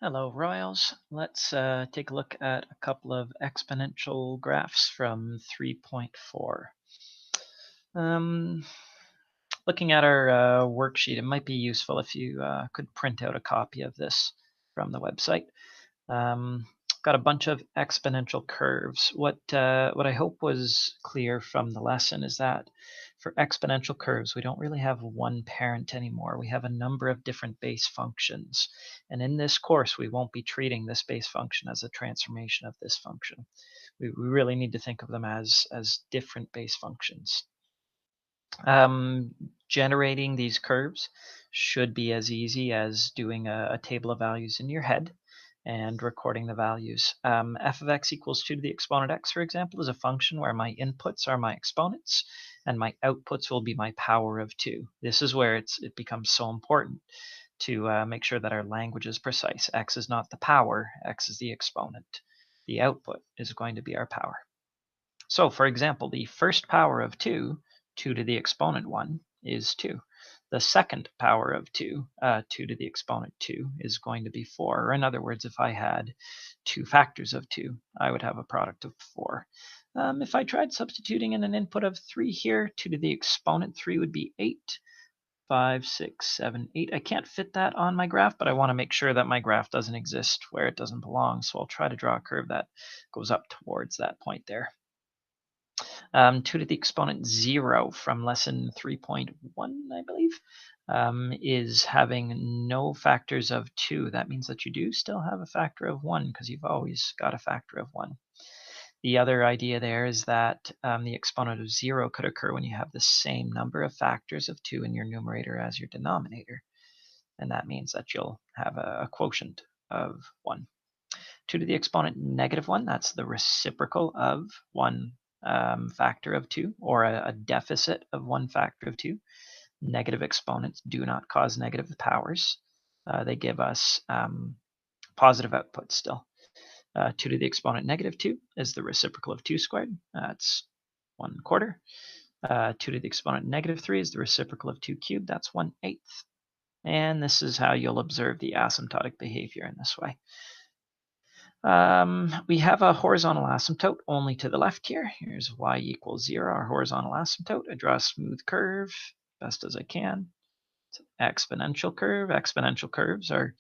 Hello, Royals. Let's take a look at a couple of exponential graphs from 3.4. Looking at our worksheet, it might be useful if you could print out a copy of this from the website. Got a bunch of exponential curves. What I hope was clear from the lesson is that for exponential curves, we don't really have one parent anymore. We have a number of different base functions. And in this course, we won't be treating this base function as a transformation of this function. We really need to think of them as different base functions. Generating these curves should be as easy as doing a table of values in your head and recording the values. F of x equals 2 to the exponent x, for example, is a function where my inputs are my exponents and my outputs will be my power of 2. This is where it becomes so important to make sure that our language is precise. X is not the power, x is the exponent. The output is going to be our power. So, for example, the first power of 2, 2 to the exponent 1, is 2. The second power of 2, 2 to the exponent 2, is going to be 4. Or in other words, if I had two factors of 2, I would have a product of 4. If I tried substituting in an input of 3 here, 2 to the exponent 3 would be 8. 5, 6, 7, 8. I can't fit that on my graph, but I want to make sure that my graph doesn't exist where it doesn't belong. So I'll try to draw a curve that goes up towards that point there. 2 to the exponent 0 from lesson 3.1, I believe, is having no factors of 2. That means that you do still have a factor of 1 because you've always got a factor of 1. The other idea there is that the exponent of 0 could occur when you have the same number of factors of 2 in your numerator as your denominator. And that means that you'll have a quotient of 1. 2 to the exponent negative 1, that's the reciprocal of 1 factor of 2, or a deficit of 1 factor of 2. Negative exponents do not cause negative powers. They give us positive outputs still. 2 to the exponent negative 2 is the reciprocal of 2 squared. That's 1/4. 2 to the exponent negative 3 is the reciprocal of 2 cubed. That's 1/8. And this is how you'll observe the asymptotic behavior in this way. We have a horizontal asymptote only to the left here. Here's y equals 0, our horizontal asymptote. I draw a smooth curve best as I can. It's an exponential curve. Exponential curves are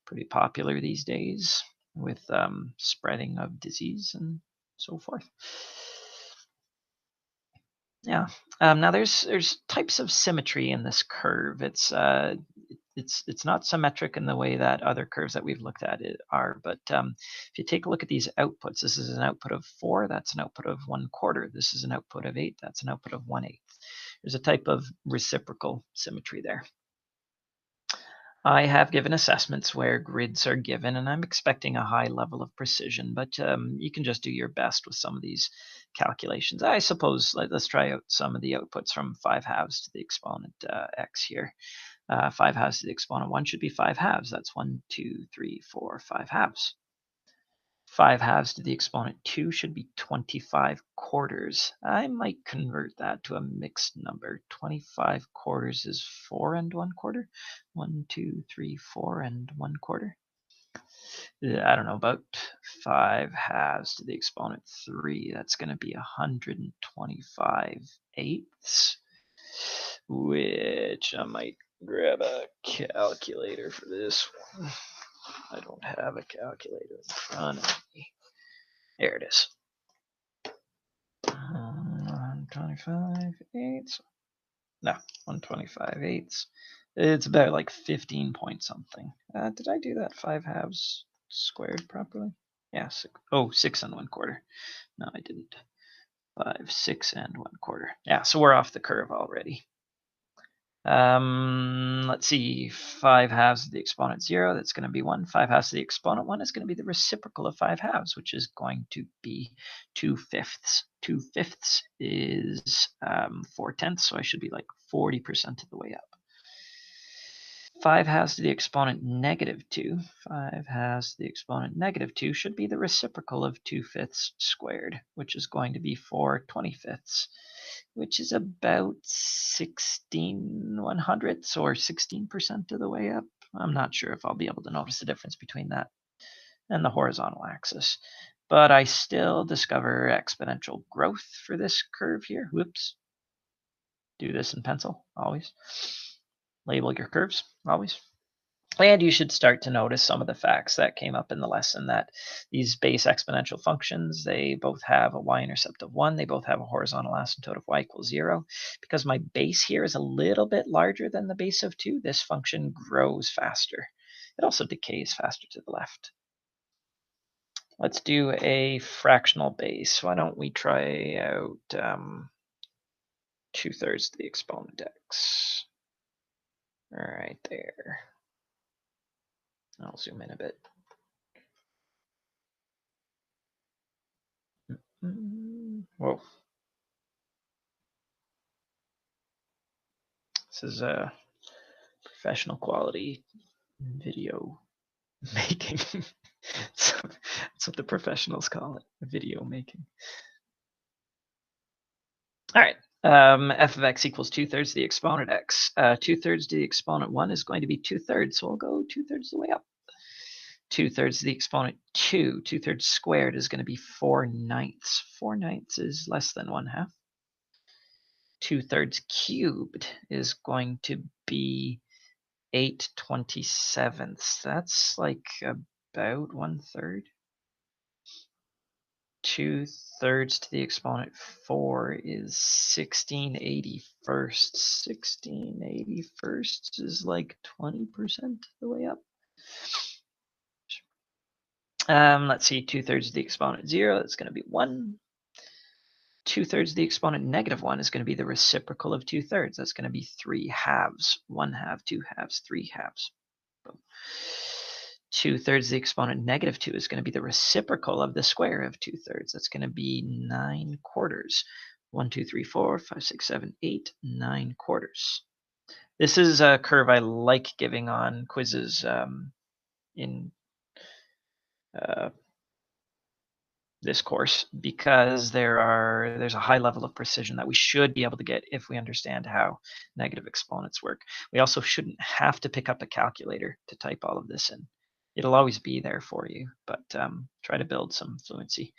pretty popular these days with spreading of disease and so forth. Yeah. Now there's types of symmetry in this curve. It's not symmetric in the way that other curves that we've looked at are. But if you take a look at these outputs, this is an output of 4. That's an output of 1/4. This is an output of 8. That's an output of 1/8. There's a type of reciprocal symmetry there. I have given assessments where grids are given, and I'm expecting a high level of precision, but you can just do your best with some of these calculations. I suppose let's try out some of the outputs from 5/2 to the exponent x here. 5/2 to the exponent 1 should be 5/2. That's 1, 2, 3, 4, 5/2. 5/2 to the exponent 2 should be 25/4. I might convert that to a mixed number. 25/4 is 4 and 1/4. 1, 2, 3, 4 and 1/4. I don't know, about 5/2 to the exponent 3. That's going to be 125/8, which I might grab a calculator for this one. I don't have a calculator in front of me. There it is. 125/8. No, 125/8. It's about like 15 point something. Did I do that 5/2 squared properly? Yeah, 6 and 1/4. No, I didn't. 5, 6 and 1/4. Yeah, so we're off the curve already. Let's see, 5/2 to the exponent 0, that's going to be 1. 5/2 to the exponent 1 is going to be the reciprocal of 5/2, which is going to be 2/5. 2/5 is 4/10, so I should be like 40% of the way up. 5/2 to the exponent negative 2. 5/2 to the exponent negative 2 should be the reciprocal of 2/5 squared, which is going to be 4/25, which is about 16/100ths or 16% of the way up. I'm not sure if I'll be able to notice the difference between that and the horizontal axis. But I still discover exponential growth for this curve here. Whoops. Do this in pencil, always. Label your curves, always. And you should start to notice some of the facts that came up in the lesson, that these base exponential functions, they both have a y-intercept of 1. They both have a horizontal asymptote of y equals 0. Because my base here is a little bit larger than the base of 2, this function grows faster. It also decays faster to the left. Let's do a fractional base. Why don't we try out 2/3 to the exponent x. Right there. I'll zoom in a bit. Whoa. This is a professional quality video making. That's what the professionals call it, video making. All right. F of x equals 2/3 to the exponent x. 2/3 to the exponent 1 is going to be 2/3, so we'll go 2/3 the way up. 2/3 to the exponent 2, 2/3 squared is going to be 4/9. 4/9 is less than 1/2. 2/3 cubed is going to be 8/27. That's like about 1/3. 2/3 to the exponent 4 is 16/81. 16/81 is like 20% the way up. Let's see, 2/3 to the exponent 0, that's going to be 1. 2/3 to the exponent -1 is going to be the reciprocal of 2/3. That's going to be 3/2. 1/2, 2/2, 3/2. 2/3 the exponent -2 is going to be the reciprocal of the square of 2/3. That's going to be 9/4. 1, 2, 3, 4, 5, 6, 7, 8, 9/4. This is a curve I like giving on quizzes in this course, because there's a high level of precision that we should be able to get if we understand how negative exponents work. We also shouldn't have to pick up a calculator to type all of this in. It'll always be there for you, but try to build some fluency.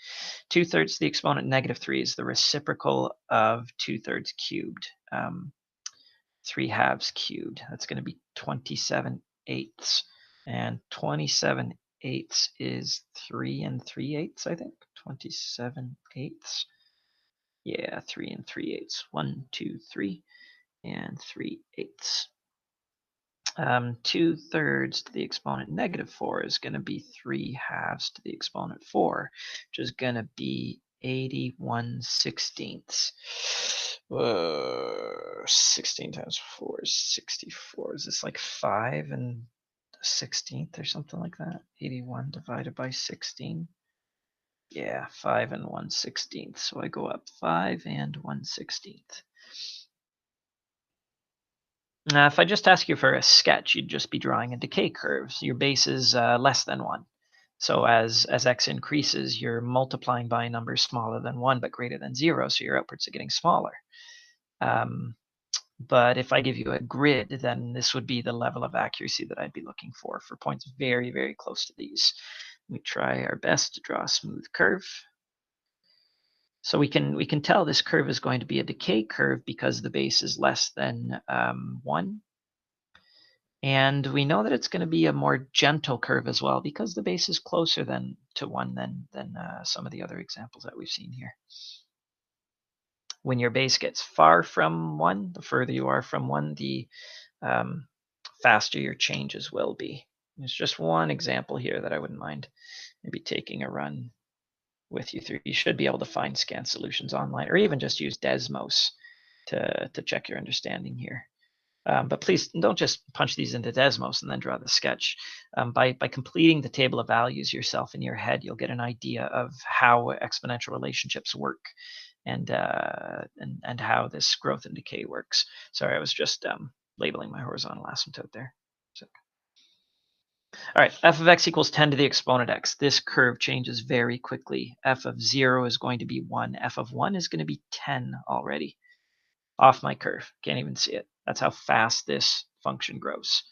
2/3 the exponent -3 is the reciprocal of 2/3 cubed. 3/2 cubed. That's going to be 27/8. And 27/8 is 3 3/8, I think. 27/8. Yeah, 3 3/8. 1, 2, 3, and 3/8. 2/3 to the exponent -4 is going to be 3/2 to the exponent 4, which is going to be 81/16. 16 times 4 is 64. Is this like 5 and 1/16 or something like that? 81 divided by 16. Yeah, 5 and 1/16. So I go up 5 and 1/16. Now, if I just ask you for a sketch, you'd just be drawing a decay curve. So your base is less than 1. So as x increases, you're multiplying by a number smaller than 1 but greater than 0, so your outputs are getting smaller. But if I give you a grid, then this would be the level of accuracy that I'd be looking for points very, very close to these. We try our best to draw a smooth curve. So we can tell this curve is going to be a decay curve because the base is less than 1. And we know that it's going to be a more gentle curve as well because the base is closer to 1 than some of the other examples that we've seen here. When your base gets far from 1, the further you are from 1, the faster your changes will be. There's just one example here that I wouldn't mind maybe taking a run with you through. You should be able to find scan solutions online, or even just use Desmos to check your understanding here. But please don't just punch these into Desmos and then draw the sketch. By completing the table of values yourself in your head, you'll get an idea of how exponential relationships work and how this growth and decay works. Sorry, I was just labeling my horizontal asymptote there. So. All right, f of x equals 10 to the exponent x. This curve changes very quickly. F of 0 is going to be 1. F of 1 is going to be 10 already. Off my curve. Can't even see it. That's how fast this function grows.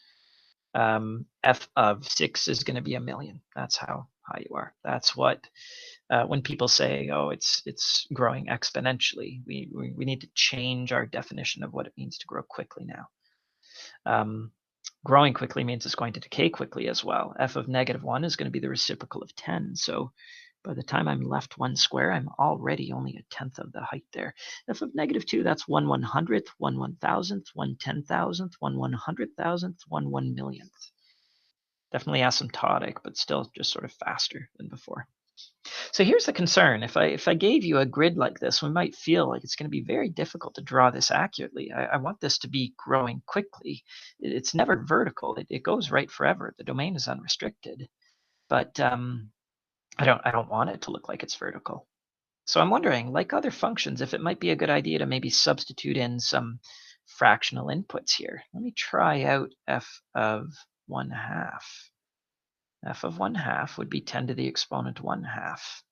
f of 6 is going to be 1,000,000. That's how high you are. That's what when people say, "Oh, it's growing exponentially," we need to change our definition of what it means to grow quickly now. Growing quickly means it's going to decay quickly as well. F of -1 is going to be the reciprocal of 10. So by the time I'm left 1 square, I'm already only 1/10 of the height there. F of -2, that's 1 100th, 1 1,000th, 1 10,000th, 1 100,000th, 1 1,000,000th. Definitely asymptotic, but still just sort of faster than before. So here's the concern. If I gave you a grid like this, we might feel like it's going to be very difficult to draw this accurately. I want this to be growing quickly. It's never vertical. It goes right forever. The domain is unrestricted. But I don't want it to look like it's vertical. So I'm wondering, like other functions, if it might be a good idea to maybe substitute in some fractional inputs here. Let me try out f of 1/2. F of 1/2 would be 10 to the exponent 1/2.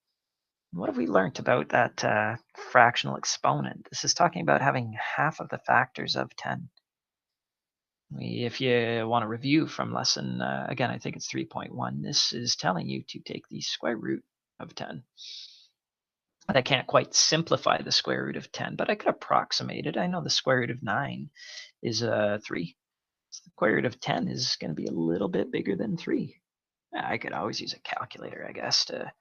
What have we learned about that fractional exponent? This is talking about having half of the factors of 10. If you want to review from lesson, again, I think it's 3.1, this is telling you to take the square root of 10. And I can't quite simplify the square root of 10, but I could approximate it. I know the square root of 9 is 3. So the square root of 10 is going to be a little bit bigger than 3. I could always use a calculator, I guess, to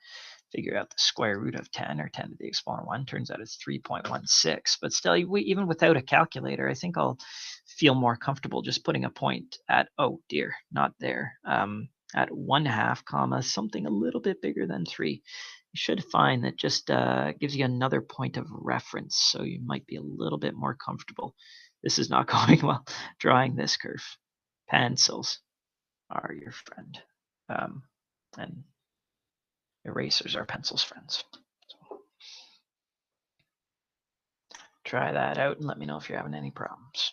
figure out the square root of 10, or 10 to the exponent 1. Turns out it's 3.16. But still, even without a calculator, I think I'll feel more comfortable just putting a point at, oh dear, not there, at 1/2 comma, something a little bit bigger than 3. You should find that just gives you another point of reference, so you might be a little bit more comfortable. This is not going well, drawing this curve. Pencils are your friend. And erasers are pencils' friends. So try that out and let me know if you're having any problems.